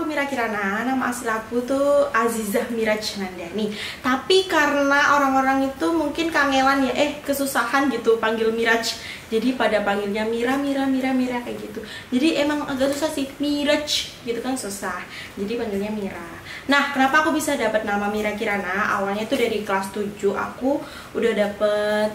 Mira Kirana, nama asli aku tuh Azizah Mira Chandani. Tapi karena orang-orang itu mungkin kangelan ya, kesusahan gitu panggil Miraj. Jadi pada panggilnya Mira kayak gitu. Jadi emang agak susah sih, Miraj gitu kan susah. Jadi panggilnya Mira. Nah, kenapa aku bisa dapat nama Mira Kirana? Awalnya tuh dari kelas 7 aku udah dapet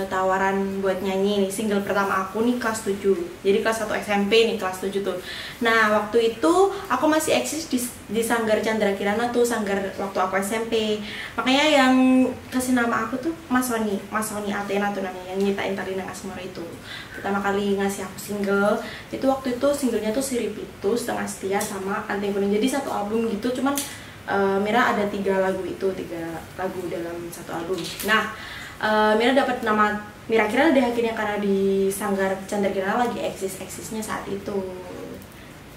tawaran buat nyanyi nih. Single pertama aku nih kelas 7. Jadi kelas 1 SMP nih kelas 7 tuh. Nah, waktu itu aku masih eksis di Sanggar Chandra Kirana tuh, sanggar waktu aku SMP. Makanya yang kasih nama aku tuh Mas Sony Athena tuh namanya, yang nyiptain Tari Nang Asmara itu. Pertama kali ngasih aku single, itu waktu itu singlenya tuh Sirip Itu, Setengah Setia, sama Anting Kuning. Jadi satu album gitu, cuman Mira ada 3 lagu itu, 3 lagu dalam satu album. Nah, Mira dapat nama Mira Kirana deh akhirnya karena di Sanggar Chandra Kirana lagi eksisnya saat itu.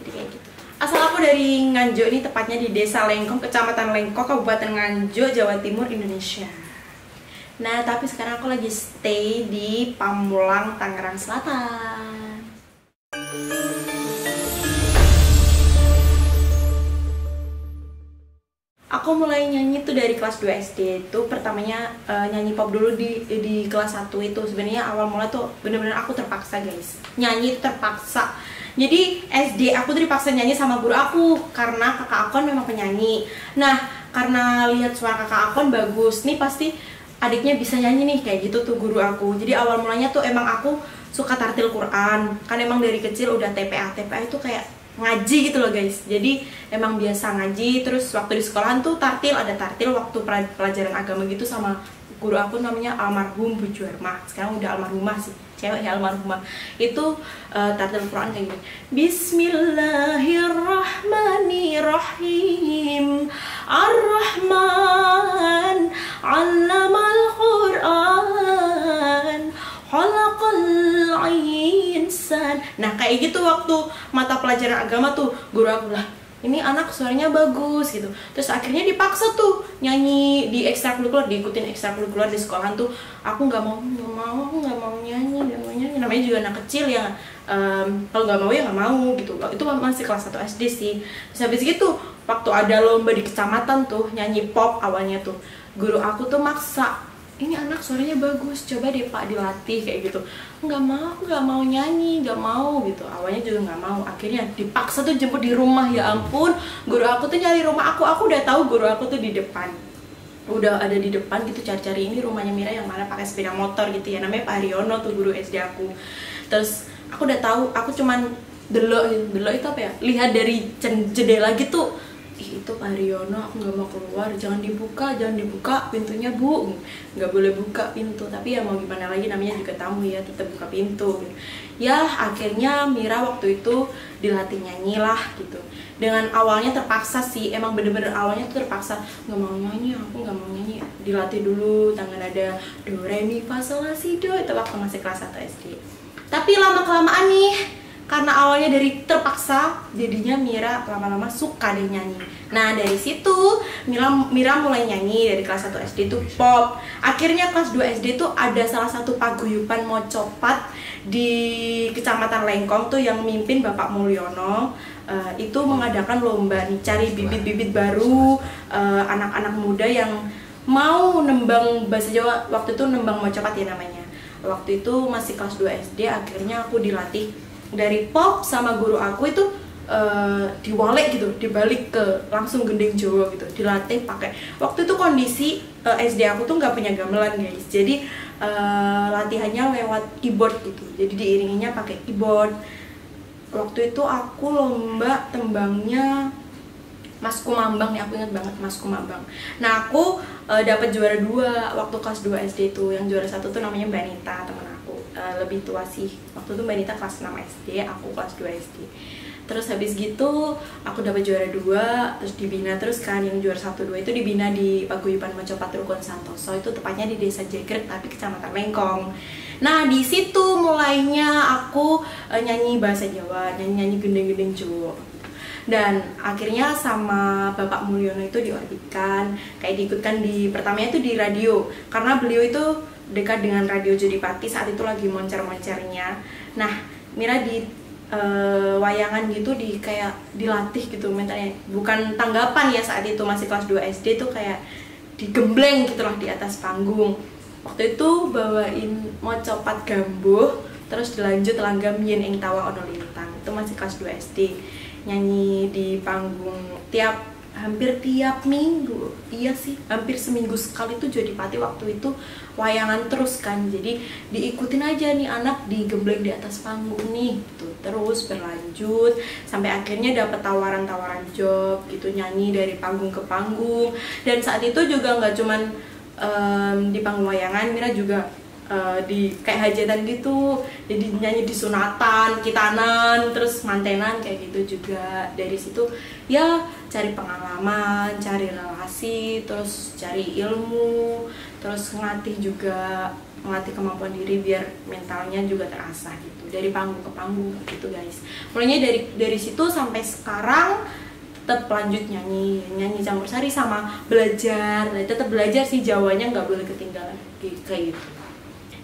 Jadi kayak gitu. Asal aku dari Nganjuk, ini tepatnya di Desa Lengkong, Kecamatan Lengkong, Kabupaten Nganjuk, Jawa Timur, Indonesia. Nah, tapi sekarang aku lagi stay di Pamulang, Tangerang Selatan. Aku mulai nyanyi tuh dari kelas 2 SD. Itu pertamanya nyanyi pop dulu di kelas 1 itu. Sebenarnya awal mulai tuh bener-bener aku terpaksa, guys. Nyanyi itu terpaksa. Jadi SD aku tuh dipaksa nyanyi sama guru aku karena kakak aku kan memang penyanyi. Nah, karena lihat suara kakak aku kan bagus, nih pasti adiknya bisa nyanyi nih, kayak gitu tuh guru aku. Jadi awal mulanya tuh emang aku suka tartil Quran. Kan emang dari kecil udah TPA itu kayak ngaji gitu loh, guys. Jadi emang biasa ngaji. Terus waktu di sekolahan tuh ada tartil waktu pelajaran agama gitu sama guru aku namanya almarhum Bu Juarmah. Sekarang udah almarhumah sih, cewek ya, almarhumah. Itu tartil Quran kayak gini. Bismillahirrahmanirrahim. Ar-Rahman 'allamal Qur'an. Khalaqal insan. Nah, kayak gitu waktu mata pelajaran agama tuh guru aku lah, ini anak suaranya bagus gitu. Terus akhirnya dipaksa tuh nyanyi di ekstrakurikuler, diikutin ekstrakurikuler di sekolahan tuh. Aku nggak mau nyanyi. Namanya juga anak kecil ya. Kalau nggak mau ya nggak mau gitu. Itu masih kelas 1 SD sih. Terus habis gitu waktu ada lomba di kecamatan tuh nyanyi pop awalnya tuh, guru aku tuh maksa, ini anak suaranya bagus, coba deh Pak dilatih kayak gitu. Nggak mau nyanyi, nggak mau gitu. Awalnya juga nggak mau, akhirnya dipaksa tuh jemput di rumah. Ya ampun, guru aku tuh nyari rumah aku udah tahu guru aku tuh di depan, udah ada di depan gitu, cari-cari ini rumahnya Mira yang mana, pakai sepeda motor gitu ya, namanya Pak Haryono tuh guru SD aku. Terus aku udah tahu, aku cuman delok itu apa ya, lihat dari jendela gitu, itu Pak Haryono, aku nggak mau keluar, jangan dibuka pintunya Bu, nggak boleh buka pintu. Tapi ya mau gimana lagi, namanya juga tamu ya, tetap buka pintu gitu. Ya akhirnya Mira waktu itu dilatih nyanyi lah gitu. Dengan awalnya terpaksa sih, emang bener-bener awalnya tuh terpaksa, nggak mau nyanyi, aku nggak mau nyanyi, dilatih dulu tangan nada do re mi fa sol la si do, itu waktu masih kelas 1 SD. Tapi lama kelamaan nih, karena awalnya dari terpaksa, jadinya Mira lama-lama suka deh nyanyi. Nah dari situ Mira mulai nyanyi dari kelas 1 SD tuh pop. Akhirnya kelas 2 SD tuh ada salah satu paguyuban Mocopat di Kecamatan Lengkong tuh yang mimpin Bapak Mulyono. Itu mengadakan lomba nih, cari bibit-bibit baru, anak-anak muda yang mau nembang bahasa Jawa. Waktu itu nembang Mocopat ya namanya. Waktu itu masih kelas 2 SD, akhirnya aku dilatih dari pop sama guru aku itu diwalek gitu, dibalik ke langsung gending Jawa gitu, dilatih pakai. Waktu itu kondisi SD aku tuh nggak punya gamelan, guys. Jadi latihannya lewat keyboard gitu, jadi diiringinya pakai keyboard. Waktu itu aku lomba tembangnya Mas Kumambang nih, aku ingat banget Mas Kumambang. Nah aku dapat juara 2 waktu kelas 2 SD itu. Yang juara 1 tuh namanya Mbak Nita, teman aku, lebih tua sih. Waktu itu Mbak Nita kelas 6 SD, aku kelas 2 SD. Terus habis gitu aku dapat juara 2, terus dibina terus kan. Yang juara 1, 2 itu dibina di Paguyuban Mocopat Rukun Santoso, itu tepatnya di Desa Jegrek tapi Kecamatan Lengkong. Nah di situ mulainya aku nyanyi bahasa Jawa, nyanyi gendeng-gendeng Jawa. Dan akhirnya sama Bapak Mulyono itu diorbitkan, kayak diikutkan di pertamanya itu di radio, karena beliau itu dekat dengan Radio Jodipati, saat itu lagi moncer-moncernya. Nah, Mira di wayangan gitu di kayak dilatih gitu mentalnya, bukan tanggapan ya, saat itu masih kelas 2 SD tuh kayak digembleng gitulah di atas panggung. Waktu itu bawain mau copat gambuh, terus dilanjut langgam yen ing tawa ono lintang, itu masih kelas 2 SD. Nyanyi di panggung hampir tiap minggu, iya sih, hampir seminggu sekali tuh Jodipati waktu itu wayangan terus kan, jadi diikutin aja nih anak digembleng di atas panggung nih gitu. Terus berlanjut sampai akhirnya dapat tawaran-tawaran job gitu, nyanyi dari panggung ke panggung. Dan saat itu juga nggak cuman di panggung wayangan, Mira juga di kayak hajatan gitu, jadi nyanyi di sunatan, kitanan, terus mantenan kayak gitu juga. Dari situ ya cari pengalaman, cari relasi, terus cari ilmu, terus ngelatih juga, ngelatih kemampuan diri biar mentalnya juga terasah gitu, dari panggung ke panggung gitu guys. Mulainya dari situ sampai sekarang tetap lanjut nyanyi campur sari sama belajar, tetap belajar sih, Jawanya nggak boleh ketinggalan kayak gitu.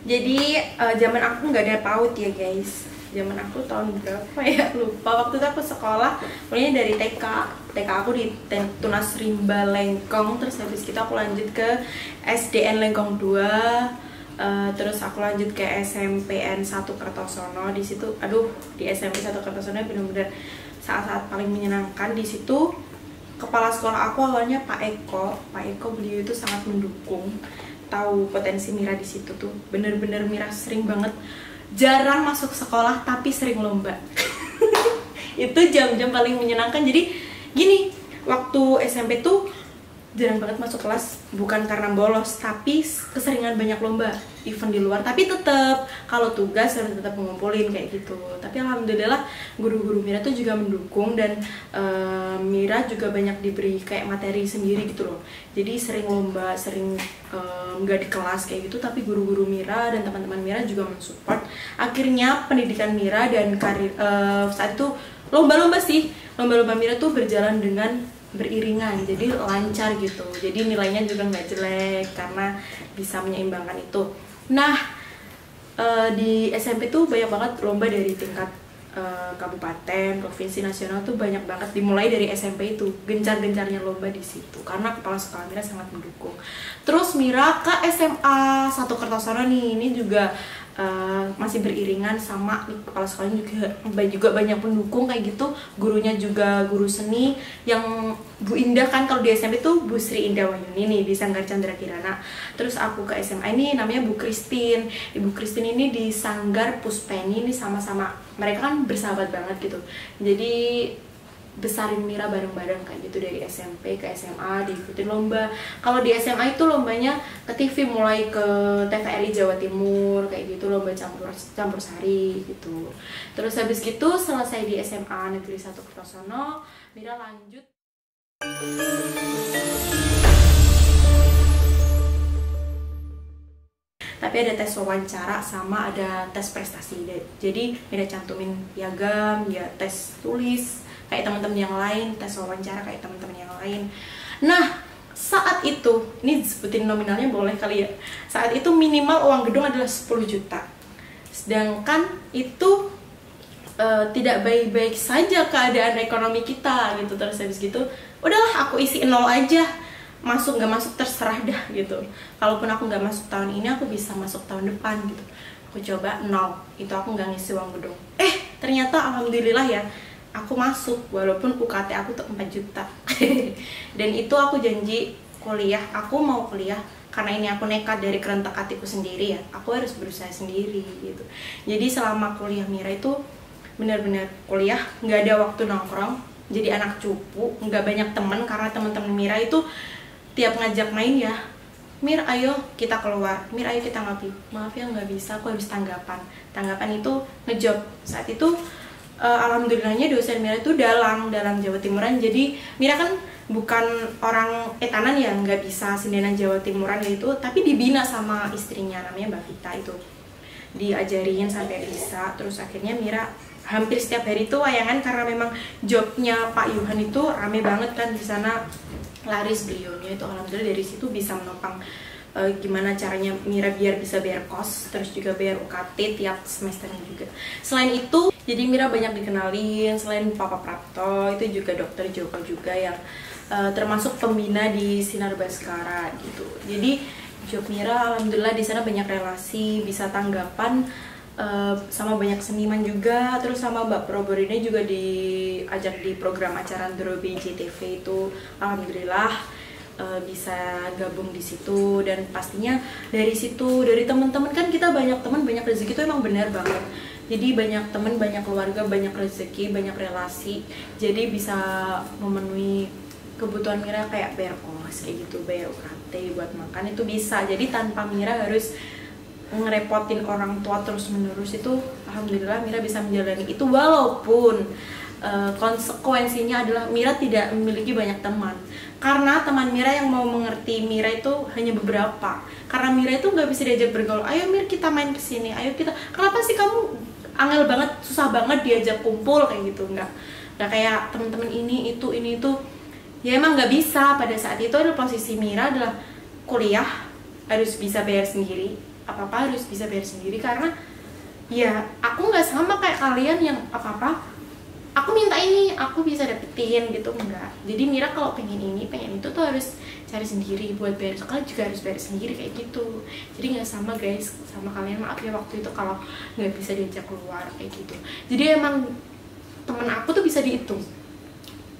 Jadi zaman aku nggak ada PAUD ya guys, zaman aku tahun berapa ya lupa. Waktu itu aku sekolah mulainya dari TK aku di Tunas Rimba Lengkong, terus habis itu aku lanjut ke SDN Lengkong 2, terus aku lanjut ke SMPN 1 Kertosono. Di situ di SMP 1 Kertosono benar-benar saat-saat paling menyenangkan. Di situ kepala sekolah aku awalnya Pak Eko, beliau itu sangat mendukung, tahu potensi Mira di situ tuh. Bener-bener Mira sering banget, jarang masuk sekolah tapi sering lomba. Itu jam-jam paling menyenangkan. Jadi gini, waktu SMP tuh jarang banget masuk kelas, bukan karena bolos, tapi keseringan banyak lomba, event di luar. Tapi tetap kalau tugas harus tetap mengumpulin kayak gitu. Tapi alhamdulillah guru-guru Mira tuh juga mendukung, dan Mira juga banyak diberi kayak materi sendiri gitu loh. Jadi sering lomba, sering nggak di kelas kayak gitu, tapi guru-guru Mira dan teman-teman Mira juga mensupport. Akhirnya pendidikan Mira dan karir saat itu lomba-lomba Mira tuh berjalan dengan beriringan, jadi lancar gitu. Jadi nilainya juga nggak jelek karena bisa menyeimbangkan itu. Nah, di SMP tuh banyak banget lomba dari tingkat kabupaten, provinsi, nasional tuh banyak banget. Dimulai dari SMP itu gencar-gencarnya lomba di situ karena kepala sekolah Mira sangat mendukung. Terus Mira ke SMA 1 Kertosono nih, ini juga masih beriringan sama kepala sekolahnya juga banyak pendukung kayak gitu. Gurunya juga guru seni yang Bu Indah kan, kalau di SMP tuh Bu Sri Indah Wahyuni nih di Sanggar Chandra Kirana. Terus aku ke SMA ini namanya Bu Christine. Ibu Christine ini di Sanggar Puspeni, ini sama-sama mereka kan bersahabat banget gitu. Jadi besarin Mira bareng-bareng kayak gitu dari SMP ke SMA, diikutin lomba. Kalau di SMA itu lombanya ke TV, mulai ke TVRI Jawa Timur kayak gitu, lomba campur sari gitu. Terus habis gitu selesai di SMA Negeri 1 Kertosono, Mira lanjut. Tapi ada tes wawancara sama ada tes prestasi. Jadi Mira cantumin piagam, ya tes tulis kayak teman-teman yang lain, tes wawancara kayak teman-teman yang lain. Nah, saat itu, ini disebutin nominalnya boleh kali ya. Saat itu minimal uang gedung adalah 10 juta. Sedangkan itu tidak baik-baik saja keadaan ekonomi kita gitu. Terus habis gitu, udahlah aku isi 0 aja. Masuk nggak masuk terserah dah gitu. Kalaupun aku nggak masuk tahun ini, aku bisa masuk tahun depan gitu. Aku coba 0, itu aku nggak ngisi uang gedung. Ternyata alhamdulillah ya, aku masuk walaupun UKT aku tuh 4 juta. Dan itu aku janji kuliah, aku mau kuliah karena ini aku nekat dari kerentak hatiku sendiri ya. Aku harus berusaha sendiri gitu. Jadi selama kuliah Mira itu benar-benar kuliah, nggak ada waktu nongkrong. Jadi anak cupu, nggak banyak teman karena teman-teman Mira itu tiap ngajak main ya, Mir ayo kita keluar, Mir ayo kita ngopi. Maaf ya nggak bisa, aku habis tanggapan itu ngejob. Saat itu alhamdulillahnya dosen Mira itu dalang Jawa Timuran. Jadi Mira kan bukan orang etanan ya, nggak bisa sendenan Jawa Timuran gitu, tapi dibina sama istrinya namanya Mbak Vita itu, diajarin sampai bisa. Terus akhirnya Mira hampir setiap hari itu wayangan karena memang jobnya Pak Yuhan itu rame banget kan di sana, laris beliaunya itu. Alhamdulillah dari situ bisa menopang gimana caranya Mira biar bisa bayar kos, terus juga bayar UKT tiap semesternya juga. Selain itu, jadi Mira banyak dikenalin. Selain Papa Prapto, itu juga Dokter Joko juga yang termasuk pembina di Sinar Baskara gitu. Jadi job Mira alhamdulillah di sana banyak relasi, bisa tanggapan sama banyak seniman juga. Terus sama Mbak Proborine juga diajak di program acara Andro BJTV itu, alhamdulillah bisa gabung di situ. Dan pastinya dari situ, dari teman-teman kan kita banyak teman banyak rezeki, itu emang benar banget. Jadi banyak teman, banyak keluarga, banyak rezeki, banyak relasi, jadi bisa memenuhi kebutuhan Mira kayak bayar kos kayak gitu, bayar UKT buat makan itu bisa. Jadi tanpa Mira harus ngerepotin orang tua terus menerus, itu alhamdulillah Mira bisa menjalani itu. Walaupun konsekuensinya adalah Mira tidak memiliki banyak teman, karena teman Mira yang mau mengerti Mira itu hanya beberapa. Karena Mira itu nggak bisa diajak bergaul, ayo Mir kita main kesini, ayo kita, kenapa sih kamu angel banget, susah banget diajak kumpul kayak gitu. Nggak kayak teman-teman ini itu ya emang nggak bisa. Pada saat itu adalah posisi Mira adalah kuliah harus bisa bayar sendiri, apa-apa harus bisa bayar sendiri, karena ya aku nggak sama kayak kalian yang apa-apa aku minta ini aku bisa dapetin gitu, enggak. Jadi Mira kalau pengen ini pengen itu tuh harus cari sendiri, buat bayar sekolah juga harus bayar sendiri kayak gitu. Jadi nggak sama guys sama kalian, maaf ya waktu itu kalau nggak bisa diajak keluar kayak gitu. Jadi emang temen aku tuh bisa dihitung,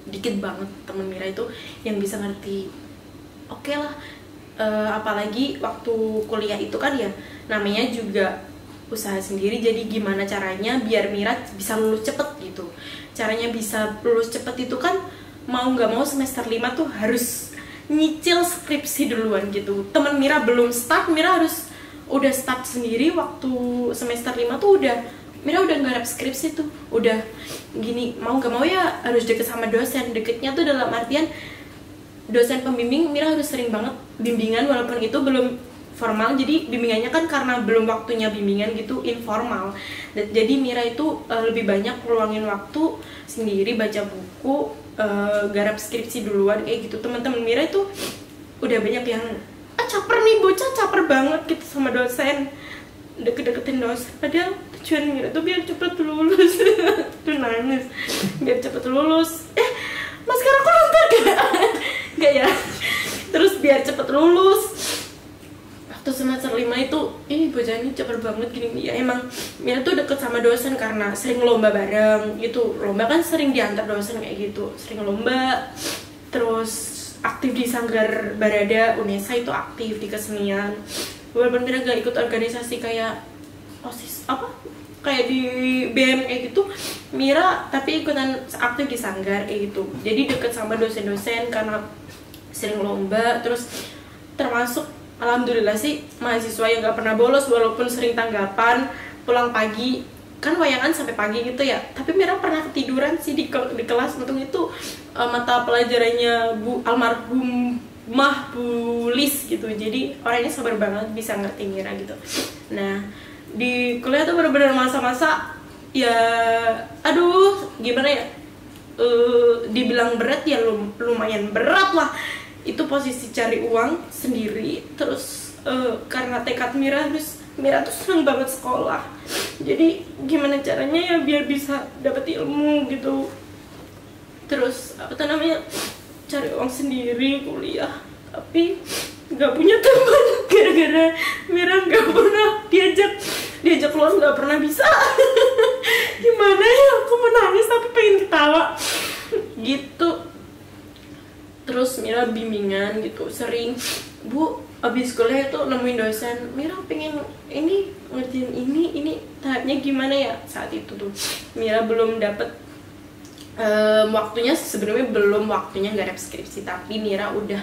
dikit banget temen Mira itu yang bisa ngerti. Oke lah, apalagi waktu kuliah itu kan ya namanya juga usaha sendiri. Jadi gimana caranya biar Mira bisa lulus cepet gitu. Caranya bisa lulus cepet itu kan mau nggak mau semester 5 tuh harus nyicil skripsi duluan gitu. Temen Mira belum start, Mira harus udah start sendiri. Waktu semester 5 tuh Mira udah nggarap skripsi tuh, udah gini, mau nggak mau ya harus deket sama dosen. Deketnya tuh dalam artian dosen pembimbing. Mira harus sering banget bimbingan walaupun itu belum formal, jadi bimbingannya kan karena belum waktunya bimbingan gitu, informal. Jadi Mira itu lebih banyak meluangin waktu sendiri, baca buku, garap skripsi duluan kayak gitu. Teman-teman Mira itu udah banyak yang caper nih, bocah caper banget gitu sama dosen, deket-deketin dosen, padahal tujuan Mira tuh biar cepet lulus. Tuh nangis, biar cepet lulus. Maskara aku nonton gak ya? Terus biar cepet lulus. Waktu semester 5 itu, bocah ini caper banget gini. Ya emang Mira tuh deket sama dosen karena sering lomba bareng gitu. Lomba kan sering diantar dosen kayak gitu, sering lomba. Terus aktif di Sanggar Barada Unesa, itu aktif di kesenian. Walaupun Mira gak ikut organisasi kayak OSIS kayak di BM kayak gitu, Mira tapi ikutan aktif di Sanggar kayak gitu. Jadi deket sama dosen-dosen karena sering lomba. Terus termasuk alhamdulillah sih mahasiswa yang gak pernah bolos, walaupun sering tanggapan pulang pagi, kan wayangan sampai pagi gitu ya. Tapi Mira pernah ketiduran sih di kelas. Untung itu mata pelajarannya almarhum Bu Lis gitu. Jadi orangnya sabar banget, bisa ngerti Mira gitu. Nah di kuliah tuh bener-bener masa-masa ya aduh gimana ya, dibilang berat ya lumayan berat lah. Itu posisi cari uang sendiri. Terus karena tekad Mira tuh seneng banget sekolah, jadi gimana caranya ya biar bisa dapat ilmu gitu. Terus cari uang sendiri kuliah, tapi nggak punya teman gara-gara Mira nggak pernah diajak keluar, nggak pernah bisa. Gimana ya, aku menangis tapi pengen ketawa gitu. Terus Mira bimbingan gitu, sering Bu abis kuliah itu nemuin dosen, Mira pengen ini ngerjain ini tahapnya gimana ya. Saat itu tuh Mira belum dapet waktunya, sebenarnya belum waktunya garap skripsi, tapi Mira udah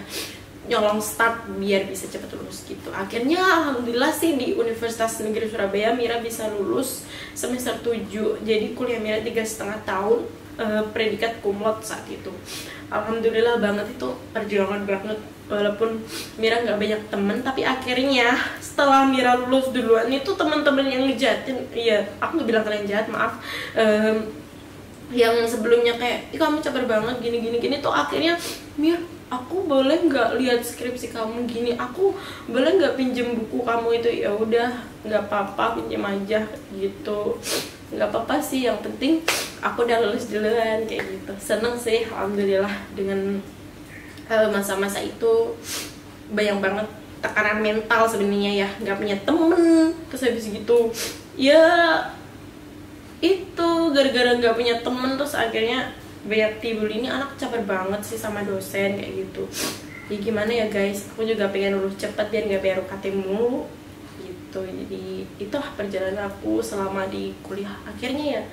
nyolong start biar bisa cepet lulus gitu. Akhirnya alhamdulillah sih di Universitas Negeri Surabaya Mira bisa lulus semester 7. Jadi kuliah Mira 3,5 tahun, predikat cum laude saat itu. Alhamdulillah banget, itu perjuangan banget. Walaupun Mira nggak banyak temen, tapi akhirnya setelah Mira lulus duluan itu teman-teman yang ngejahatin, iya aku nggak bilang kalian jahat, maaf, yang sebelumnya kayak kamu caper banget gini tuh akhirnya Mir aku boleh nggak lihat skripsi kamu gini, aku boleh nggak pinjem buku kamu itu. Ya udah, nggak apa-apa, pinjem aja gitu, nggak apa-apa sih, yang penting aku udah lulus duluan kayak gitu. Seneng sih alhamdulillah dengan masa-masa itu. Banyak banget tekanan mental sebenarnya ya, nggak punya temen, terus habis gitu ya itu gara-gara nggak punya temen, terus akhirnya banyak dibully. Ini anak caper banget sih sama dosen kayak gitu. Ya gimana ya guys, aku juga pengen lulus cepet biar nggak bayar UKT mulu gitu. Jadi itulah perjalanan aku selama di kuliah, akhirnya ya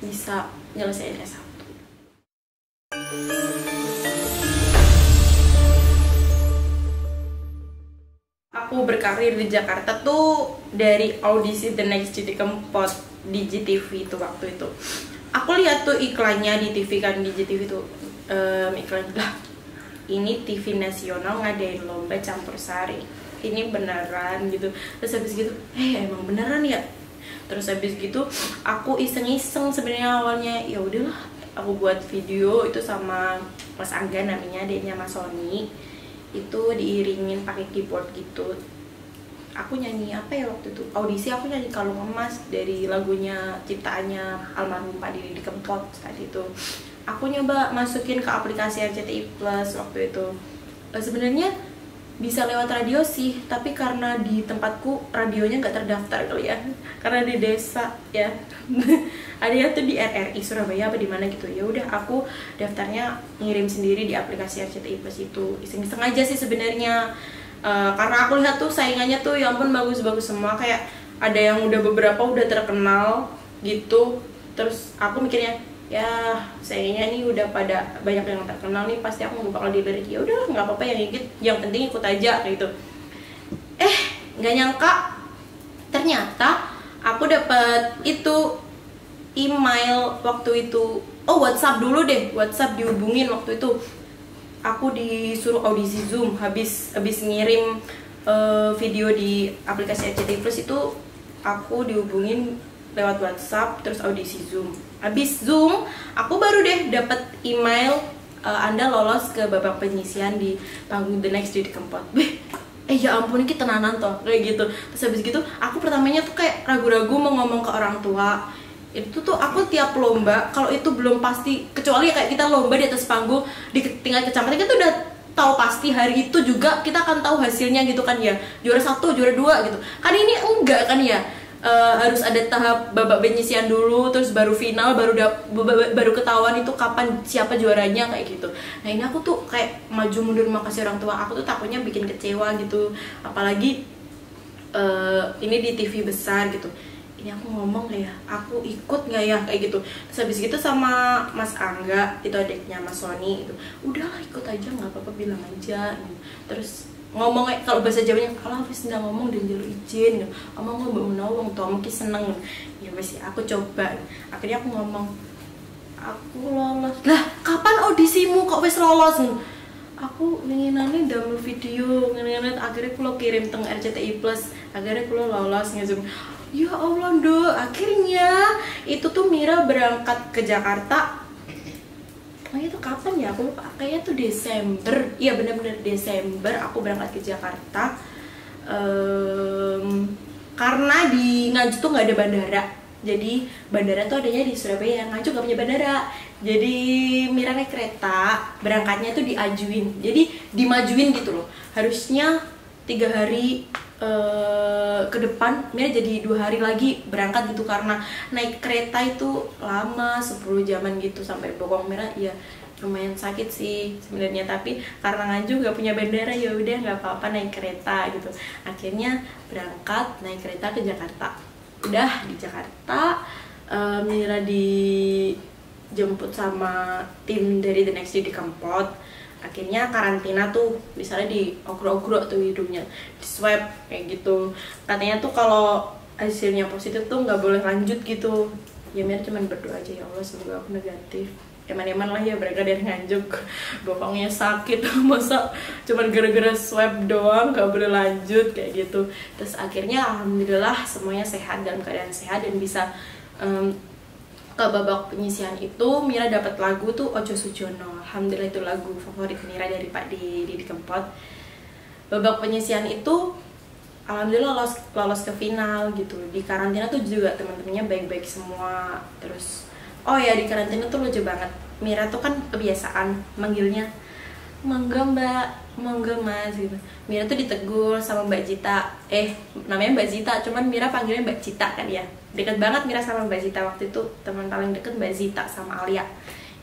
bisa nyelesain S1. Aku berkarir di Jakarta tuh dari audisi The Next GD Kempot di GTV itu. Waktu itu aku lihat tuh iklannya di TV kan, di GTV tuh iklan lah, ini TV nasional ngadain lomba campur sari, ini beneran gitu. Terus habis gitu emang beneran ya. Terus habis gitu aku iseng-iseng sebenarnya awalnya, ya udahlah aku buat video itu sama Mas Angga namanya, adiknya Mas Sony, itu diiringin pakai keyboard gitu. Aku nyanyi apa ya waktu itu, audisi aku nyanyi Kalung Emas dari lagunya ciptaannya almarhum Pak Didi Kempot saat itu. Aku nyoba masukin ke aplikasi RCTI Plus waktu itu. Sebenarnya bisa lewat radio sih, tapi karena di tempatku radionya nggak terdaftar kali ya, karena di desa ya. Ada tuh di RRI Surabaya apa di mana gitu. Ya udah aku daftarnya ngirim sendiri di aplikasi RCTI Plus itu, iseng-iseng aja sih sebenarnya. Karena aku lihat tuh saingannya tuh ya ampun bagus-bagus semua, kayak ada yang udah beberapa udah terkenal gitu. Terus aku mikirnya ya sayangnya nih udah pada banyak yang terkenal nih, pasti aku bakal dilirik. Ya udah nggak apa-apa, yang penting ikut aja kayak gitu. Nggak nyangka ternyata aku dapet itu email waktu itu. WhatsApp dulu deh, WhatsApp dihubungin waktu itu. Aku disuruh audisi Zoom, habis ngirim video di aplikasi RCTI Plus itu aku dihubungin lewat WhatsApp, terus audisi Zoom. Habis Zoom, aku baru deh dapat email Anda lolos ke babak penyisian di panggung The Next GD Kempot. Ya ampun, ini tenanan toh kayak gitu. Terus habis gitu, aku pertamanya tuh kayak ragu-ragu mau ngomong ke orang tua. Itu tuh aku tiap lomba, kalau itu belum pasti, kecuali kayak kita lomba di atas panggung di tingkat kecamatan, kita udah tahu pasti hari itu juga kita akan tahu hasilnya gitu kan ya, juara 1, juara 2 gitu kan. Ini enggak kan ya, harus ada tahap babak penyisian dulu, terus baru final, baru ketahuan itu kapan siapa juaranya kayak gitu. Nah ini aku tuh kayak maju mundur makasih orang tua, aku tuh takutnya bikin kecewa gitu, apalagi ini di TV besar gitu. Ini aku ngomong nggak ya, aku ikut nggak ya kayak gitu. Terus habis gitu sama Mas Angga, itu adiknya Mas Sony, itu udahlah ikut aja nggak apa-apa, bilang aja gitu. Terus ngomong kalau bahasa Jawanya, kalau habis nggak ngomong dan jalur izin gitu, ngomong menawang tuh mungkin seneng ya masih. Aku coba, akhirnya aku ngomong aku lolos. Lah kapan audisimu kok wis lolos? Aku nginginane damel video nginginane, akhirnya aku kirim teng RCTI Plus, akhirnya aku lolos nge-Zoom. Ya Allah do, akhirnya itu tuh Mira berangkat ke Jakarta. Itu kapan ya? Aku lupa, kayaknya tuh Desember. Iya bener-bener Desember aku berangkat ke Jakarta. Karena di Nganjuk tuh nggak ada bandara. Jadi bandara tuh adanya di Surabaya, Nganjuk nggak punya bandara. Jadi Mira naik kereta, berangkatnya tuh diajuin. Jadi dimajuin gitu loh. Harusnya 3 hari ke depan, Mira jadi 2 hari lagi berangkat gitu, karena naik kereta itu lama 10 jaman gitu sampai Bogor. Mira ya lumayan sakit sih sebenarnya, tapi karena Nganjuk nggak punya bandara, ya udah nggak apa-apa naik kereta gitu. Akhirnya berangkat naik kereta ke Jakarta. Udah di Jakarta, Mira dijemput sama tim dari The Next GD Kempot. Akhirnya karantina tuh, misalnya di ogro-ogro tuh hidungnya, di swab kayak gitu. Katanya tuh kalau hasilnya positif tuh nggak boleh lanjut gitu. Ya Mira cuman berdoa aja, ya Allah semoga aku negatif. Eman-eman lah ya berangkat dari Nganjuk, bokongnya sakit, masa cuman gara-gara swab doang nggak boleh lanjut kayak gitu. Terus akhirnya alhamdulillah semuanya sehat, dalam keadaan sehat dan bisa ke babak penyisihan itu Mira dapat lagu tuh Ojo Sujono. Alhamdulillah itu lagu favorit Mira dari Pak Didi Kempot. Babak penyisihan itu alhamdulillah lolos ke final gitu. Di karantina tuh juga teman-temannya baik-baik semua. Terus oh ya, di karantina tuh lucu banget. Mira tuh kan kebiasaan manggilnya mangga mbak, mangga mas gitu. Mira tuh ditegur sama Mbak Cita, namanya Mbak Cita, cuman Mira panggilnya Mbak Cita kan ya. Deket banget Mira sama Mbak Cita waktu itu, teman paling deket Mbak Cita sama Alia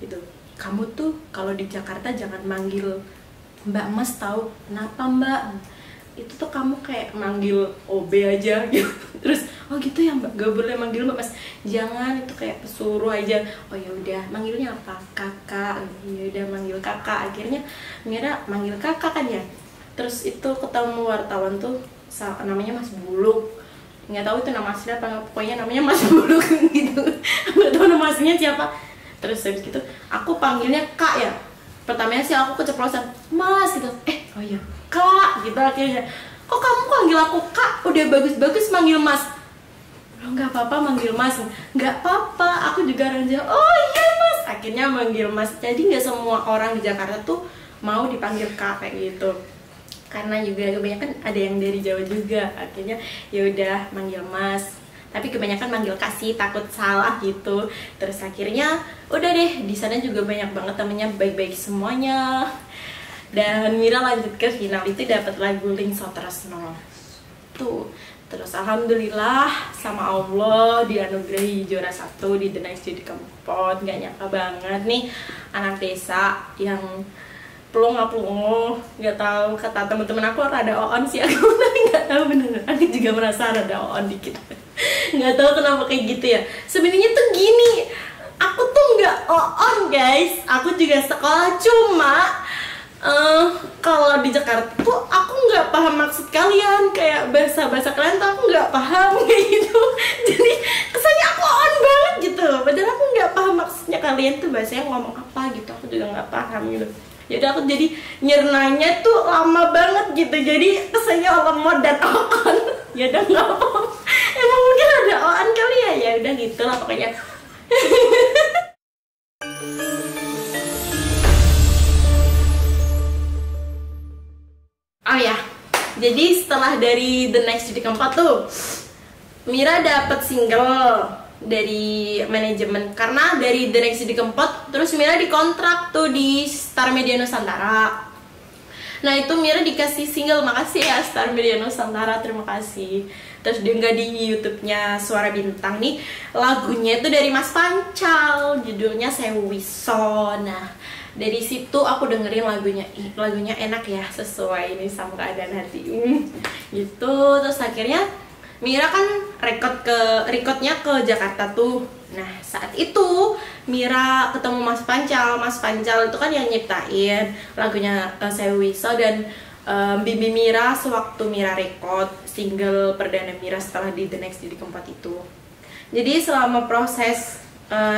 gitu. Kamu tuh kalau di Jakarta jangan manggil Mbak Mas, tahu kenapa Mbak? Itu tuh kamu kayak manggil OB aja gitu. Terus oh gitu ya Mbak, gak boleh manggil Mbak Mas, jangan, itu kayak pesuruh aja. Oh ya udah, manggilnya apa? Kakak. Ya udah manggil kakak. Akhirnya Mira manggil kakak kan ya. Terus itu ketemu wartawan tuh namanya Mas Buluk, nggak tahu itu nama aslinya apa, pokoknya namanya Mas Buluk gitu. Nggak tahu nama aslinya siapa. Terus habis gitu aku panggilnya Kak ya. Pertamanya sih aku keceplosan Mas gitu, oh iya Kak gitu. Akhirnya kok kamu panggil aku Kak, udah bagus-bagus manggil Mas. Lo nggak apa-apa manggil Mas. Nggak apa-apa, aku juga orang Jawa. Oh iya Mas. Akhirnya manggil Mas. Jadi nggak semua orang di Jakarta tuh mau dipanggil Kak kayak gitu, karena juga kebanyakan ada yang dari Jawa juga. Akhirnya ya udah manggil Mas, tapi kebanyakan manggil Kasih, takut salah gitu. Terus akhirnya udah deh, di sana juga banyak banget temennya baik-baik semuanya. Dan Mira lanjut ke final itu dapat lagu Ling Sotresno tuh. Terus alhamdulillah sama Allah dianugerahi juara 1 di The Next Didi Kempot. Gak nyangka banget nih anak desa yang pelongo, nggak tahu, kata teman-teman aku rada on sih aku, tapi nggak tahu beneran, aku juga merasa rada on dikit. Nggak tahu kenapa kayak gitu ya. Sebenarnya tuh gini, aku tuh nggak on guys, aku juga sekolah, cuma kalau di Jakarta tuh aku nggak paham maksud kalian, kayak bahasa kalian tuh aku nggak paham kayak gitu. Jadi kesannya aku on banget gitu, padahal aku nggak paham maksudnya kalian tuh bahasanya ngomong apa gitu, aku juga nggak paham gitu. Jadi aku jadi nyernanya tuh lama banget gitu, jadi kesannya lemot dan on. Ya udah nggak apa-apa, emang mungkin ada on kali ya, ya udah gitu lah pokoknya. Oh ya, jadi setelah dari The Next Didi Kempot tuh Mira dapet single dari manajemen, karena dari The Next Didi Kempot terus Mira dikontrak tuh di Star Media Nusantara. Nah itu Mira dikasih single, makasih ya Star Media Nusantara, terima kasih. Terus dia nggak di YouTube-nya Suara Bintang nih, lagunya itu dari Mas Pancal, judulnya Sewiso. Nah dari situ aku dengerin lagunya enak ya, sesuai ini sama keadaan hati gitu. Terus akhirnya Mira kan recordnya ke Jakarta tuh. Nah saat itu Mira ketemu Mas Pancal. Mas Pancal itu kan yang nyiptain lagunya Sewiso dan Bibi Mira sewaktu Mira record single perdana Mira setelah di The Next Didi Kempot itu. Jadi selama proses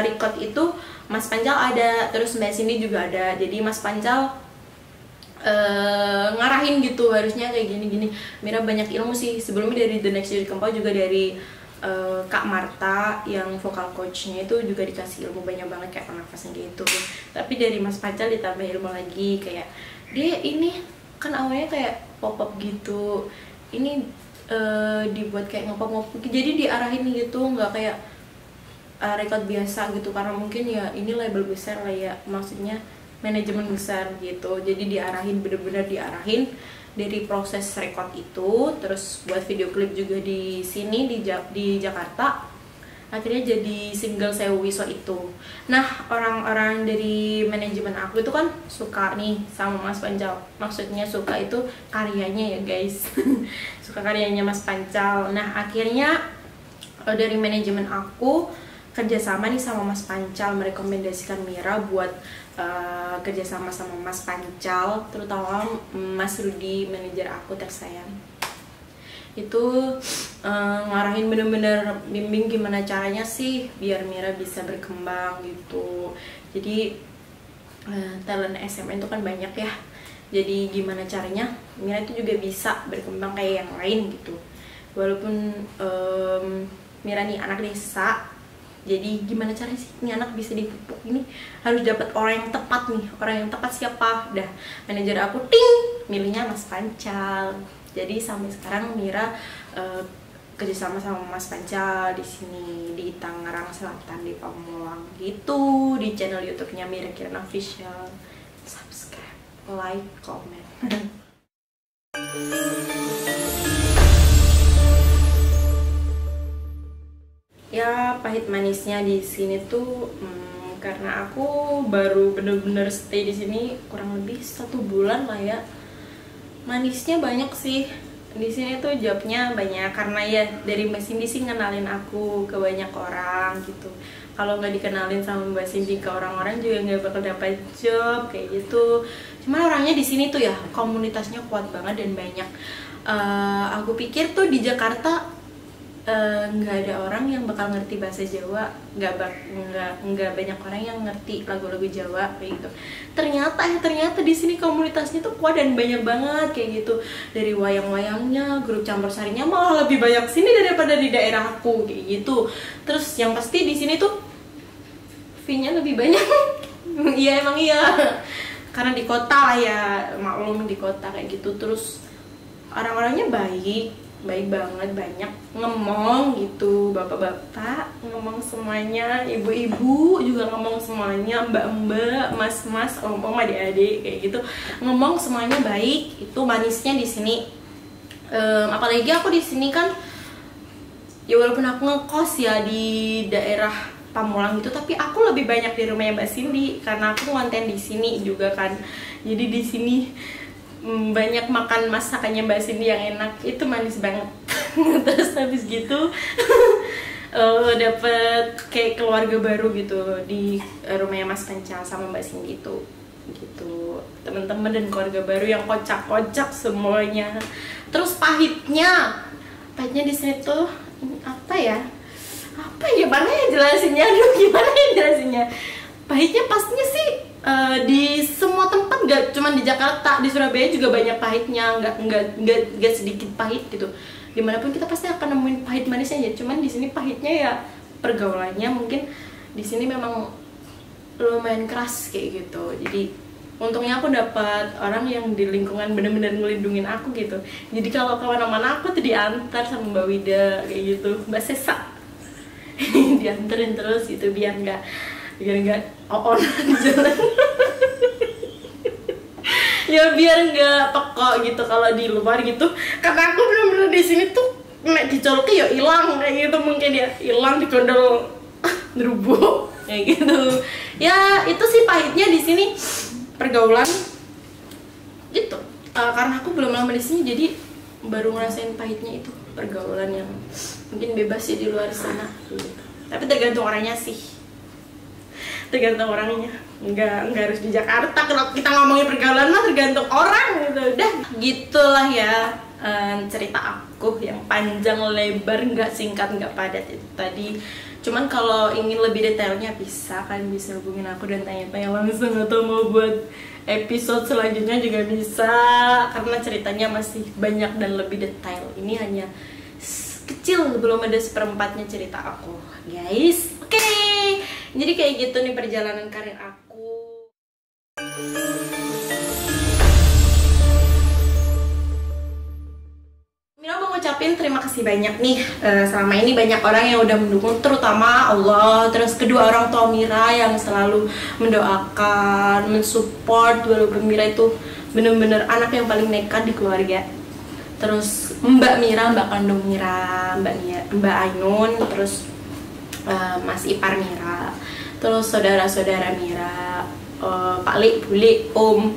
record itu Mas Pancal ada, terus Mbak Cindy juga ada. Jadi Mas Pancal ngarahin gitu, harusnya kayak gini-gini. Mira banyak ilmu sih sebelumnya dari The Next Didi Kempot, juga dari Kak Marta yang vokal coachnya itu juga dikasih ilmu banyak banget kayak pernafasan gitu. Tapi dari Mas Pancal ditambah ilmu lagi, kayak dia ini kan awalnya kayak pop-up gitu, ini dibuat kayak ngepop-ngepop, jadi diarahin gitu, nggak kayak record biasa gitu, karena mungkin ya ini label besar lah ya, maksudnya manajemen besar gitu. Jadi diarahin, bener-bener diarahin dari proses record itu, terus buat video klip juga di sini di Jakarta. Akhirnya jadi single Sewiso itu. Nah orang-orang dari manajemen aku itu kan suka nih sama Mas Pancal, maksudnya suka itu karyanya ya guys. Suka karyanya Mas Pancal. Nah akhirnya dari manajemen aku kerjasama nih sama Mas Pancal, merekomendasikan Mira buat kerjasama sama Mas Pancal, terutama Mas Rudi, manajer aku tersayang. Itu ngarahin, bener-bener bimbing gimana caranya sih biar Mira bisa berkembang gitu. Jadi talent SMN itu kan banyak ya, jadi gimana caranya Mira itu juga bisa berkembang kayak yang lain gitu. Walaupun Mira nih anak desa, Jadi gimana caranya sih ini anak bisa dipupuk ini? Harus dapat orang yang tepat nih. Orang yang tepat siapa? Dah manajer aku ting milihnya Mas Pancal. Jadi sampai sekarang Mira kerjasama sama Mas Pancal di sini di Tangerang Selatan di Pamulang gitu, di channel YouTube-nya Mira Kirana Official. Subscribe, like, comment. Ya pahit manisnya di sini tuh karena aku baru bener-bener stay di sini kurang lebih 1 bulan lah ya. Manisnya banyak sih di sini tuh, jobnya banyak karena ya dari Mbak Cindy sih ngenalin aku ke banyak orang gitu. Kalau nggak dikenalin sama Mbak Cindy ke orang-orang juga nggak bakal dapat job kayak gitu. Cuman orangnya di sini tuh ya komunitasnya kuat banget dan banyak. Aku pikir tuh di Jakarta nggak ada orang yang bakal ngerti bahasa Jawa, nggak banyak orang yang ngerti lagu-lagu Jawa kayak gitu. Ternyata di sini komunitasnya tuh kuat dan banyak banget kayak gitu. Dari wayang-wayangnya, grup campur sarinya malah lebih banyak sini daripada di daerah aku kayak gitu. Terus yang pasti di sini tuh fee-nya lebih banyak. Iya emang iya, karena di kota lah ya, maklum di kota kayak gitu. Terus orang-orangnya baik banget, banyak ngomong gitu, bapak-bapak ngomong semuanya, ibu-ibu juga ngomong semuanya, mbak-mbak, mas-mas, om-om, adik-adik kayak gitu, ngomong semuanya baik. Itu manisnya di sini. Apalagi aku di sini kan ya walaupun aku ngekos ya di daerah Pamulang gitu, tapi aku lebih banyak di rumahnya Mbak Cindy karena aku konten di sini juga kan. Jadi di sini banyak makan masakannya Mbak Cindy yang enak, itu manis banget. Terus habis gitu dapet kayak keluarga baru gitu di rumahnya Mas Pancal sama Mbak Cindy itu gitu, teman-teman dan keluarga baru yang kocak-kocak semuanya. Terus pahitnya di sini tuh apa ya gimana ya jelasinnya, gimana ya jelasinnya. Pahitnya pastinya sih di semua tempat, gak cuma di Jakarta, di Surabaya juga banyak pahitnya, nggak sedikit pahit gitu. Dimanapun kita pasti akan nemuin pahit manisnya ya. Cuman di sini pahitnya ya pergaulannya mungkin di sini memang lumayan keras kayak gitu. Jadi untungnya aku dapat orang yang di lingkungan bener-bener ngelindungin aku gitu. Jadi kalau kemana-mana aku tuh diantar sama Mbak Wida kayak gitu, Mbak Sesa dianterin terus gitu biar nggak on di jalan. Ya biar nggak pekok gitu kalau di luar gitu, karena aku bener-bener di sini tuh nek dicolki ya hilang kayak gitu, mungkin ya hilang di gondol nerubuk kayak gitu. Ya itu sih pahitnya di sini, pergaulan gitu. Karena aku belum lama di sini jadi baru ngerasain pahitnya itu, pergaulan yang mungkin bebas sih di luar sana gitu. Tapi tergantung orangnya sih, tergantung orangnya, nggak harus di Jakarta. Kalau kita ngomongin pergaulan mah tergantung orang gitu. Udah gitulah ya cerita aku yang panjang lebar, nggak singkat nggak padat itu tadi. Cuman kalau ingin lebih detailnya bisa hubungin aku dan tanya-tanya langsung, atau mau buat episode selanjutnya juga bisa, karena ceritanya masih banyak dan lebih detail. Ini hanya kecil, belum ada seperempatnya cerita aku guys. Oke. Jadi kayak gitu nih perjalanan karir aku. Mira mau ngucapin terima kasih banyak nih. Selama ini banyak orang yang udah mendukung, terutama Allah. Terus kedua orang tua Mira yang selalu mendoakan, mensupport, walaupun Mira itu bener-bener anak yang paling nekat di keluarga. Terus Mbak Mira, Mbak kandung Mira, Mbak Ainun, terus Mas Ipar Mira, terus saudara-saudara Mira, Pak Li, Buli, Om,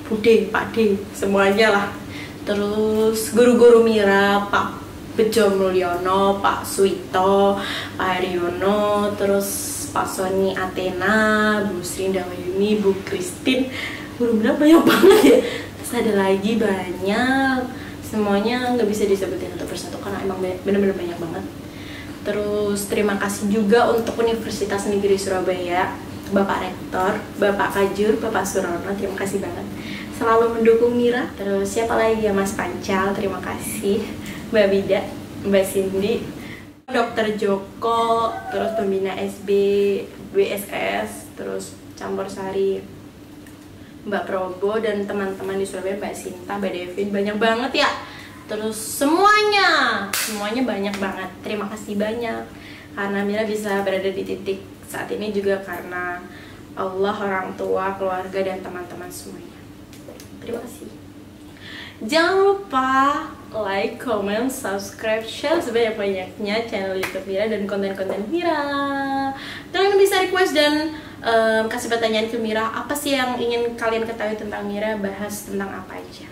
Bude, Pak D, semuanya lah. Terus guru-guru Mira, Pak Bejo Mulyono, Pak Suito, Pak Haryono, terus Pak Sony Athena, Bu Sri Dawayuni, Bu Christine. Guru Mira banyak banget ya. Terus ada lagi banyak. Semuanya nggak bisa disebutin satu persatu karena emang bener-bener banyak banget. Terus terima kasih juga untuk Universitas Negeri Surabaya, Bapak Rektor, Bapak Kajur, Bapak Surono, terima kasih banget selalu mendukung Mira. Terus siapa lagi ya, Mas Pancal, terima kasih, Mbak Bida, Mbak Cindy, Dokter Joko, terus pembina SB, BSS, terus Campur Sari, Mbak Probo, dan teman-teman di Surabaya, Mbak Sinta, Mbak Devin, banyak banget ya. Terus semuanya banyak banget. Terima kasih banyak karena Mira bisa berada di titik saat ini juga karena Allah, orang tua, keluarga, dan teman-teman semuanya. Terima kasih. Jangan lupa like, comment, subscribe, share sebanyak-banyaknya channel YouTube Mira dan konten-konten Mira. Kalian bisa request dan kasih pertanyaan ke Mira, apa sih yang ingin kalian ketahui tentang Mira, bahas tentang apa aja.